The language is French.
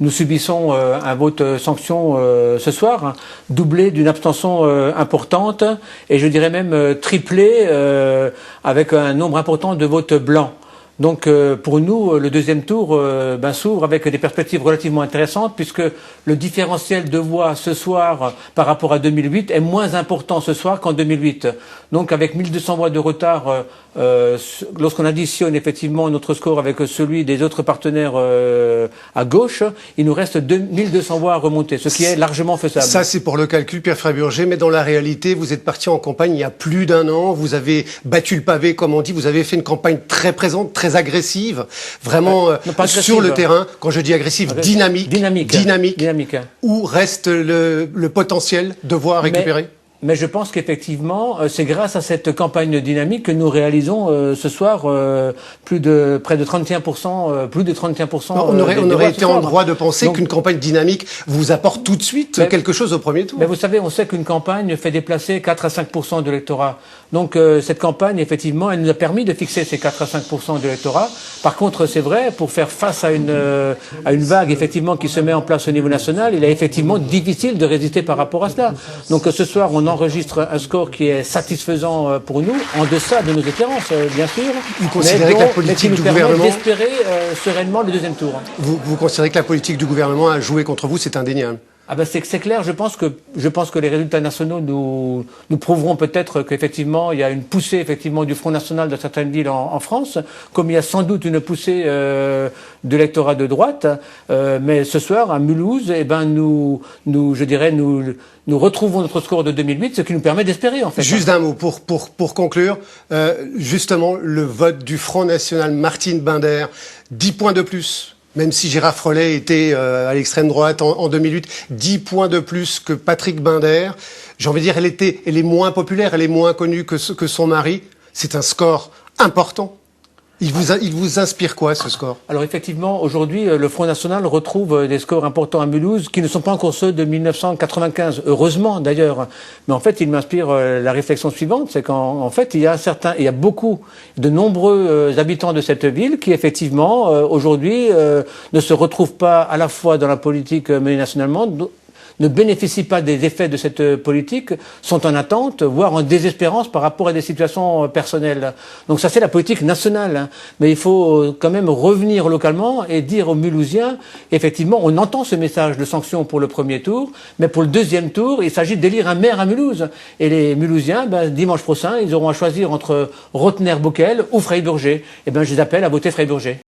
nous subissons un vote sanction ce soir, hein, doublé d'une abstention importante, et je dirais même triplé avec un nombre important de votes blancs. Donc pour nous, le deuxième tour s'ouvre avec des perspectives relativement intéressantes, puisque le différentiel de voix ce soir par rapport à 2008 est moins important ce soir qu'en 2008. Donc avec 1200 voix de retard, lorsqu'on additionne effectivement notre score avec celui des autres partenaires à gauche, il nous reste 1200 voix à remonter, ce qui est largement faisable. Ça, c'est pour le calcul, Pierre Freiberger, mais dans la réalité, vous êtes parti en campagne il y a plus d'1 an, vous avez battu le pavé, comme on dit, vous avez fait une campagne très présente, très agressive, vraiment sur le terrain. Quand je dis agressive, dynamique. Où reste le potentiel de voix à récupérer? Mais je pense qu'effectivement, c'est grâce à cette campagne dynamique que nous réalisons ce soir près de 31%, plus de 31%. On aurait été en droit de penser qu'une campagne dynamique vous apporte tout de suite quelque chose au premier tour. Mais vous savez, on sait qu'une campagne fait déplacer 4 à 5% de l'électorat. Donc cette campagne, effectivement, elle nous a permis de fixer ces 4 à 5% de l'électorat. Par contre, c'est vrai, pour faire face à une vague effectivement qui se met en place au niveau national, il est effectivement difficile de résister par rapport à cela. Donc ce soir, on enregistre un score qui est satisfaisant pour nous, en deçà de nos espérances, bien sûr. Vous considérez que la politique du gouvernement d'espérer sereinement le deuxième tour. Vous considérez que la politique du gouvernement a joué contre vous, c'est indéniable? Ah ben c'est clair, je pense que les résultats nationaux nous prouveront peut-être qu'effectivement il y a une poussée effectivement du Front National dans certaines villes en France, comme il y a sans doute une poussée de l'électorat de droite, mais ce soir à Mulhouse, nous retrouvons notre score de 2008, ce qui nous permet d'espérer en fait. Juste un mot pour conclure, justement le vote du Front National Martine Binder, 10 points de plus. Même si Gérard Frolet était à l'extrême droite en 2008, 10 points de plus que Patrick Binder. J'ai envie de dire, elle est moins populaire, elle est moins connue que son mari. C'est un score important. Il vous inspire quoi, ce score? Alors effectivement, aujourd'hui, le Front National retrouve des scores importants à Mulhouse qui ne sont pas encore ceux de 1995, heureusement d'ailleurs. Mais en fait, il m'inspire la réflexion suivante, c'est qu'en fait, il y a beaucoup de nombreux habitants de cette ville qui effectivement, aujourd'hui, ne se retrouvent pas à la fois dans la politique menée nationalement, ne bénéficient pas des effets de cette politique, sont en attente, voire en désespérance par rapport à des situations personnelles. Donc ça, c'est la politique nationale. Hein. Mais il faut quand même revenir localement et dire aux Mulhousiens, effectivement, on entend ce message de sanction pour le premier tour, mais pour le deuxième tour, il s'agit d'élire un maire à Mulhouse. Et les Mulhousiens, dimanche prochain, ils auront à choisir entre Rotner-Bockel ou Freiberger. Eh bien, je les appelle à voter Freiberger.